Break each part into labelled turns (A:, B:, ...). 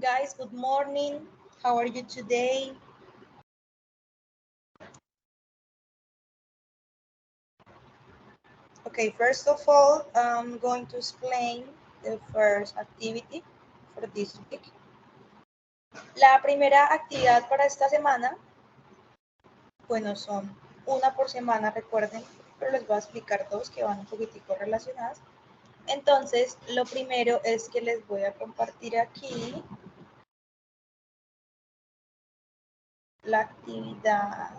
A: Guys, good morning. How are you today? Okay, first of all, I'm going to explain the first activity for this week. La primera actividad para esta semana, bueno, son una por semana, recuerden, pero les voy a explicar dos que van un poquitico relacionadas. Entonces, lo primero es que les voy a compartir aquí la actividad.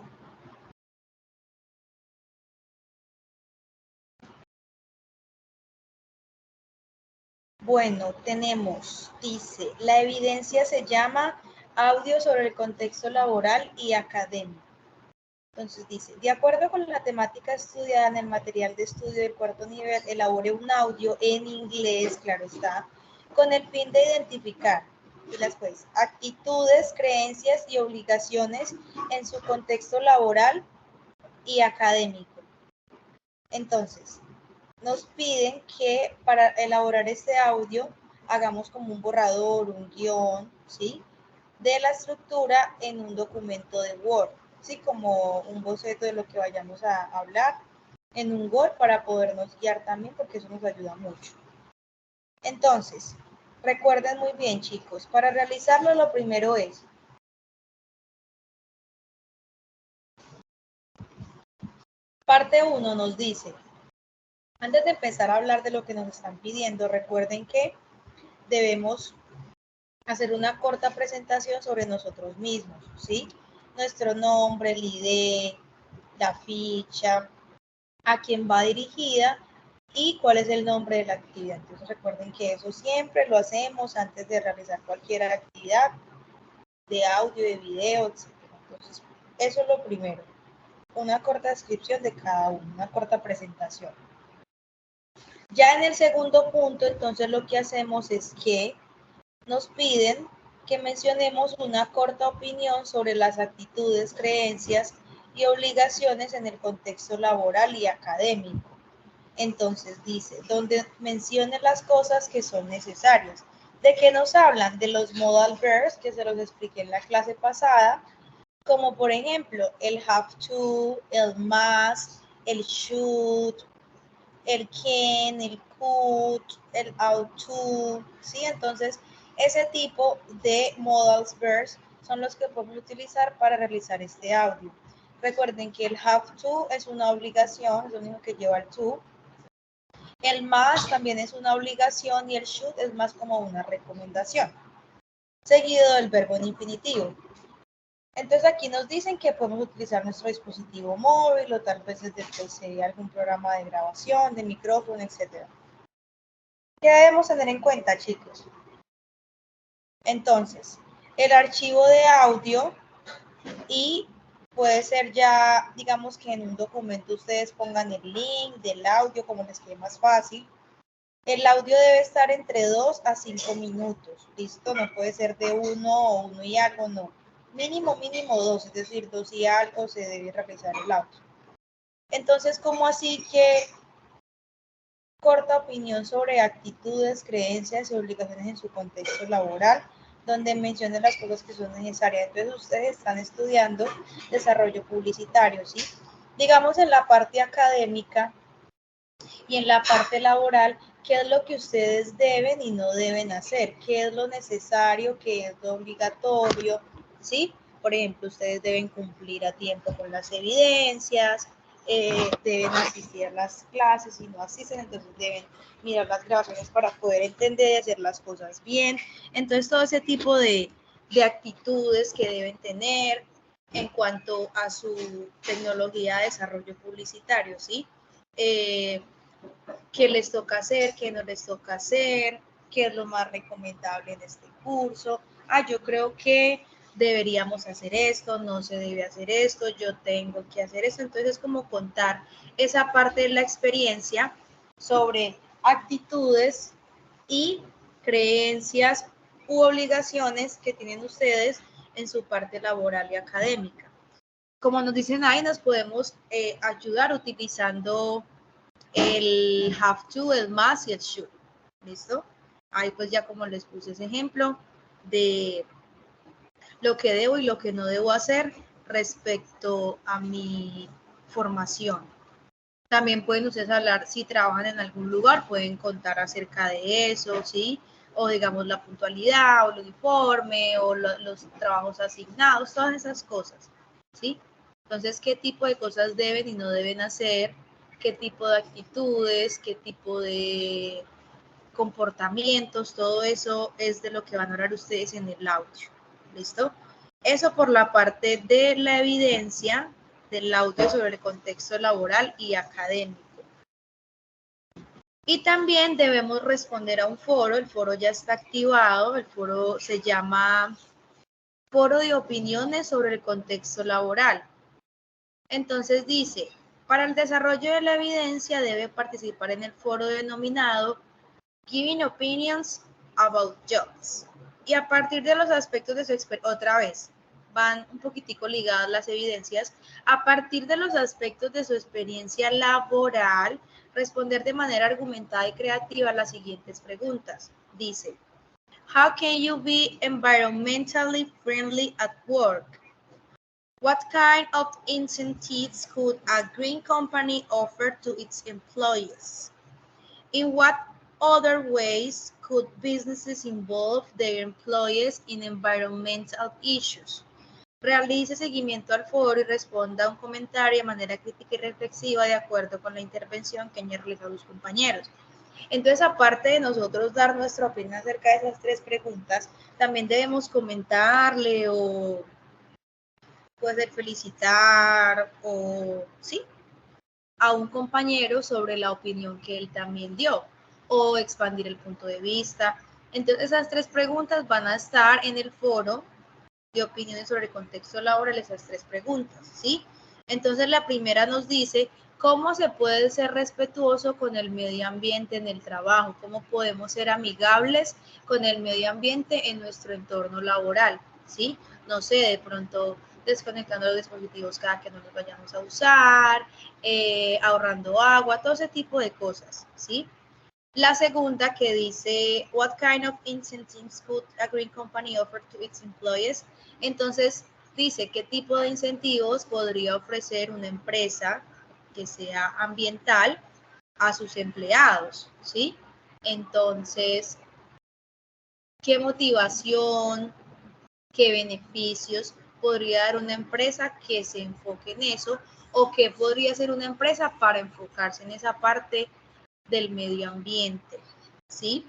A: Bueno, tenemos, dice, la evidencia se llama audio sobre el contexto laboral y académico. Entonces dice, de acuerdo con la temática estudiada en el material de estudio del cuarto nivel, elabore un audio en inglés, claro está, con el fin de identificar pues, actitudes, creencias y obligaciones en su contexto laboral y académico. Entonces, nos piden que para elaborar este audio hagamos como un borrador, un guión, ¿sí? De la estructura en un documento de Word, ¿sí? Como un boceto de lo que vayamos a hablar en un Word para podernos guiar también, porque eso nos ayuda mucho. Entonces, recuerden muy bien, chicos, para realizarlo lo primero es parte 1 nos dice, antes de empezar a hablar de lo que nos están pidiendo, recuerden que debemos hacer una corta presentación sobre nosotros mismos, ¿sí? Nuestro nombre, el ID, la ficha, a quién va dirigida y cuál es el nombre de la actividad. Entonces recuerden que eso siempre lo hacemos antes de realizar cualquier actividad de audio, de video, etc. Entonces, eso es lo primero. Una corta descripción de cada uno, una corta presentación. Ya en el segundo punto, entonces lo que hacemos es que nos piden que mencionemos una corta opinión sobre las actitudes, creencias y obligaciones en el contexto laboral y académico. Entonces dice, donde mencione las cosas que son necesarias. ¿De qué nos hablan? De los modal verbs que se los expliqué en la clase pasada, como por ejemplo el have to, el must, el should, el can, el could, el ought to, ¿sí? Entonces, ese tipo de modal verbs son los que podemos utilizar para realizar este audio. Recuerden que el have to es una obligación, es lo único que lleva el to. El must también es una obligación y el should es más como una recomendación, seguido del verbo en infinitivo. Entonces aquí nos dicen que podemos utilizar nuestro dispositivo móvil o tal vez desde PC, algún programa de grabación, de micrófono, etc. ¿Qué debemos tener en cuenta, chicos? Entonces, el archivo de audio y puede ser ya, digamos que en un documento ustedes pongan el link del audio como les quede más fácil. El audio debe estar entre 2 a 5 minutos, ¿listo? No puede ser de 1 y algo, no. Mínimo 2, es decir, 2 y algo se debe realizar el audio. Entonces, ¿cómo así que corta opinión sobre actitudes, creencias y obligaciones en su contexto laboral, donde mencione las cosas que son necesarias? Entonces, ustedes están estudiando desarrollo publicitario, ¿sí? Digamos en la parte académica y en la parte laboral, ¿qué es lo que ustedes deben y no deben hacer? ¿Qué es lo necesario? ¿Qué es lo obligatorio? ¿Sí? Por ejemplo, ustedes deben cumplir a tiempo con las evidencias, deben asistir a las clases, si no asisten, entonces deben mirar las grabaciones para poder entender y hacer las cosas bien. Entonces, todo ese tipo de actitudes que deben tener en cuanto a su tecnología de desarrollo publicitario, ¿sí? Qué les toca hacer, qué no les toca hacer, qué es lo más recomendable en este curso. Yo creo que deberíamos hacer esto, no se debe hacer esto, yo tengo que hacer esto. Entonces es como contar esa parte de la experiencia sobre actitudes y creencias u obligaciones que tienen ustedes en su parte laboral y académica. Como nos dicen ahí, nos podemos ayudar utilizando el have to, el must y el should. ¿Listo? Ahí pues ya como les puse ese ejemplo, de lo que debo y lo que no debo hacer respecto a mi formación. También pueden ustedes hablar, si trabajan en algún lugar, pueden contar acerca de eso, ¿sí? O digamos la puntualidad, o el uniforme, o los trabajos asignados, todas esas cosas, ¿sí? Entonces, ¿qué tipo de cosas deben y no deben hacer? ¿Qué tipo de actitudes? ¿Qué tipo de comportamientos? Todo eso es de lo que van a hablar ustedes en el audio, ¿listo? Eso por la parte de la evidencia del audio sobre el contexto laboral y académico. Y también debemos responder a un foro, el foro ya está activado, el foro se llama Foro de Opiniones sobre el Contexto Laboral. Entonces dice, para el desarrollo de la evidencia debe participar en el foro denominado Giving Opinions About Jobs. Y a partir de los aspectos de su experiencia, otra vez, van un poquitico ligadas las evidencias, a partir de los aspectos de su experiencia laboral, responder de manera argumentada y creativa las siguientes preguntas. Dice, how can you be environmentally friendly at work? What kind of incentives could a green company offer to its employees? In what other ways could businesses involve their employees in environmental issues? Realice seguimiento al foro y responda a un comentario de manera crítica y reflexiva de acuerdo con la intervención que hayan realizado los compañeros. Entonces, aparte de nosotros dar nuestra opinión acerca de esas tres preguntas, también debemos comentarle o puede felicitar o sí, a un compañero sobre la opinión que él también dio o expandir el punto de vista. Entonces, esas tres preguntas van a estar en el foro de opiniones sobre el contexto laboral, esas tres preguntas, ¿sí? Entonces, la primera nos dice, ¿cómo se puede ser respetuoso con el medio ambiente en el trabajo? ¿Cómo podemos ser amigables con el medio ambiente en nuestro entorno laboral? ¿Sí? No sé, de pronto desconectando los dispositivos cada que no los vayamos a usar, ahorrando agua, todo ese tipo de cosas, ¿sí? La segunda que dice, what kind of incentives could a green company offer to its employees? Entonces dice, ¿qué tipo de incentivos podría ofrecer una empresa que sea ambiental a sus empleados? ¿Sí? Entonces, ¿qué motivación, qué beneficios podría dar una empresa que se enfoque en eso? ¿O qué podría hacer una empresa para enfocarse en esa parte del medio ambiente? ¿Sí?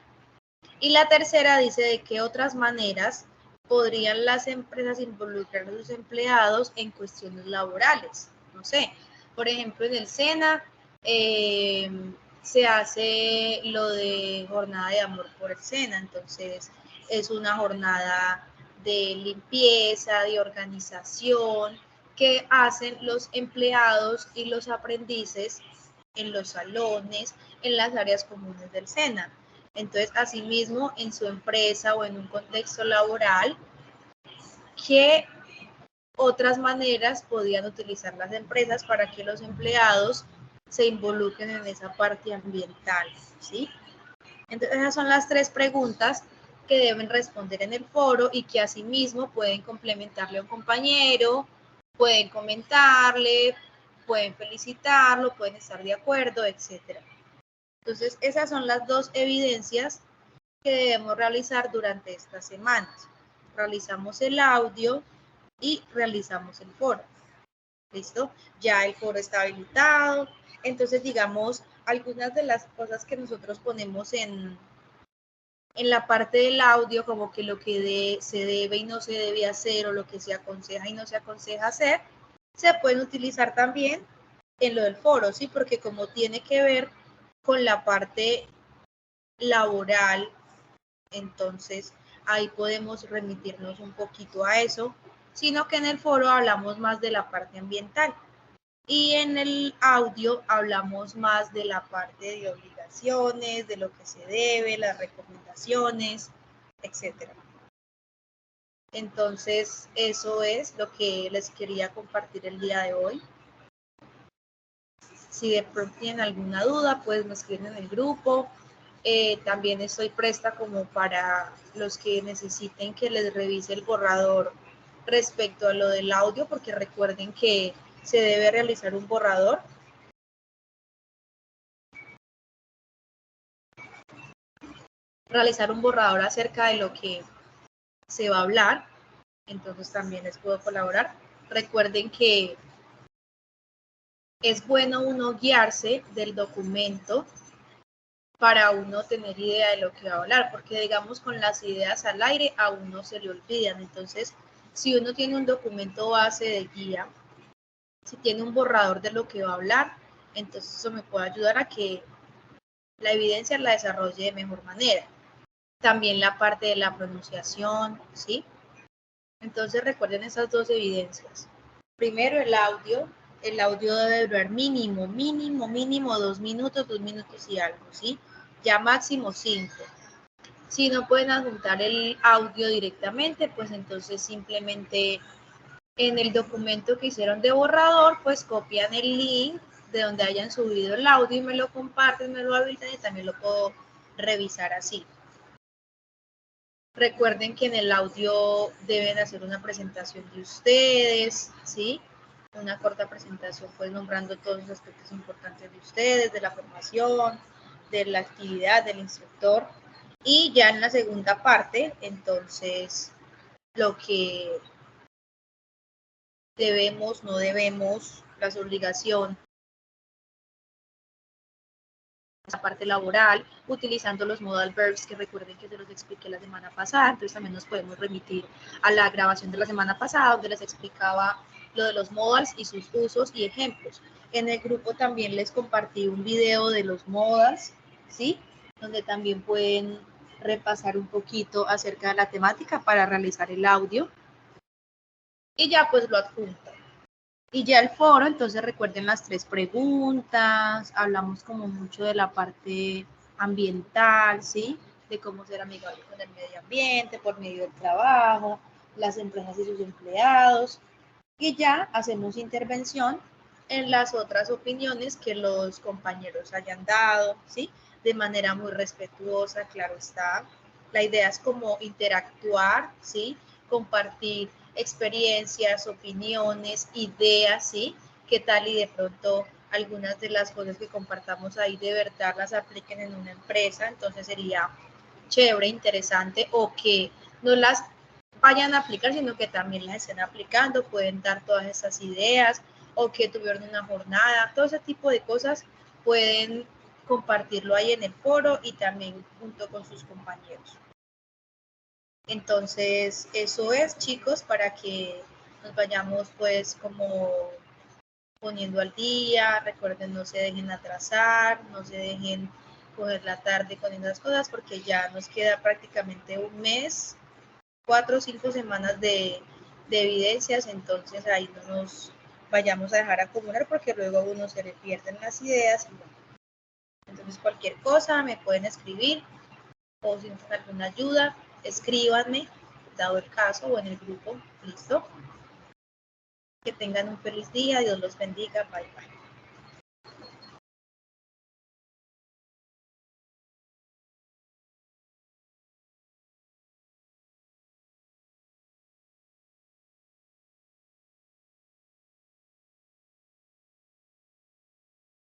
A: Y la tercera dice de qué otras maneras podrían las empresas involucrar a sus empleados en cuestiones laborales. No sé, por ejemplo, en el SENA se hace lo de jornada de amor por el SENA, entonces es una jornada de limpieza, de organización, que hacen los empleados y los aprendices en los salones, en las áreas comunes del SENA. Entonces, asimismo, en su empresa o en un contexto laboral, ¿qué otras maneras podían utilizar las empresas para que los empleados se involucren en esa parte ambiental? ¿Sí? Entonces, esas son las tres preguntas que deben responder en el foro y que asimismo pueden complementarle a un compañero, pueden comentarle, pueden felicitarlo, pueden estar de acuerdo, etcétera. Entonces, esas son las dos evidencias que debemos realizar durante estas semanas. Realizamos el audio y realizamos el foro. ¿Listo? Ya el foro está habilitado. Entonces, digamos, algunas de las cosas que nosotros ponemos en la parte del audio, como que lo que se debe y no se debe hacer, o lo que se aconseja y no se aconseja hacer, se pueden utilizar también en lo del foro, ¿sí? Porque como tiene que ver con la parte laboral, entonces ahí podemos remitirnos un poquito a eso, sino que en el foro hablamos más de la parte ambiental y en el audio hablamos más de la parte de obligaciones, de lo que se debe, las recomendaciones, etc. Entonces eso es lo que les quería compartir el día de hoy. Si de pronto tienen alguna duda, pues me escriben en el grupo También estoy presta como para los que necesiten que les revise el borrador respecto a lo del audio, porque recuerden que se debe realizar un borrador. Realizar un borrador acerca de lo que se va a hablar, entonces también les puedo colaborar. Recuerden que es bueno uno guiarse del documento para uno tener idea de lo que va a hablar, porque digamos con las ideas al aire a uno se le olvidan. Entonces, si uno tiene un documento base de guía, si tiene un borrador de lo que va a hablar, entonces eso me puede ayudar a que la evidencia la desarrolle de mejor manera. También la parte de la pronunciación, ¿sí? Entonces recuerden esas dos evidencias. Primero el audio debe durar mínimo 2 minutos, 2 minutos y algo, ¿sí? Ya máximo 5. Si no pueden adjuntar el audio directamente, pues entonces simplemente en el documento que hicieron de borrador, pues copian el link de donde hayan subido el audio y me lo comparten, me lo habilitan y también lo puedo revisar así. Recuerden que en el audio deben hacer una presentación de ustedes, ¿sí? Una corta presentación, pues nombrando todos los aspectos importantes de ustedes, de la formación, de la actividad del instructor. Y ya en la segunda parte, entonces, lo que debemos, no debemos, las obligaciones, la parte laboral, utilizando los modal verbs que recuerden que se los expliqué la semana pasada. Entonces también nos podemos remitir a la grabación de la semana pasada donde les explicaba lo de los modals y sus usos y ejemplos. En el grupo también les compartí un video de los modals, ¿sí? Donde también pueden repasar un poquito acerca de la temática para realizar el audio y ya pues lo adjuntan. Y ya el foro, entonces recuerden las 3 preguntas, hablamos como mucho de la parte ambiental, ¿sí? De cómo ser amigable con el medio ambiente por medio del trabajo, las empresas y sus empleados. Y ya hacemos intervención en las otras opiniones que los compañeros hayan dado, ¿sí? De manera muy respetuosa, claro está. La idea es como interactuar, ¿sí? Compartir experiencias, opiniones, ideas, ¿sí? ¿Qué tal y de pronto algunas de las cosas que compartamos ahí de verdad las apliquen en una empresa? Entonces sería chévere, interesante, o que no las vayan a aplicar, sino que también las estén aplicando, pueden dar todas esas ideas, o que tuvieron una jornada, todo ese tipo de cosas pueden compartirlo ahí en el foro y también junto con sus compañeros. Entonces, eso es, chicos, para que nos vayamos pues como poniendo al día. Recuerden, no se dejen atrasar, no se dejen coger la tarde con esas cosas, porque ya nos queda prácticamente un mes, 4 o 5 semanas de evidencias, entonces ahí no nos vayamos a dejar acumular, porque luego a uno se le pierden las ideas. Y bueno, entonces cualquier cosa me pueden escribir, o si necesitan alguna ayuda, escríbanme, dado el caso, o en el grupo. Listo. Que tengan un feliz día, Dios los bendiga, bye bye.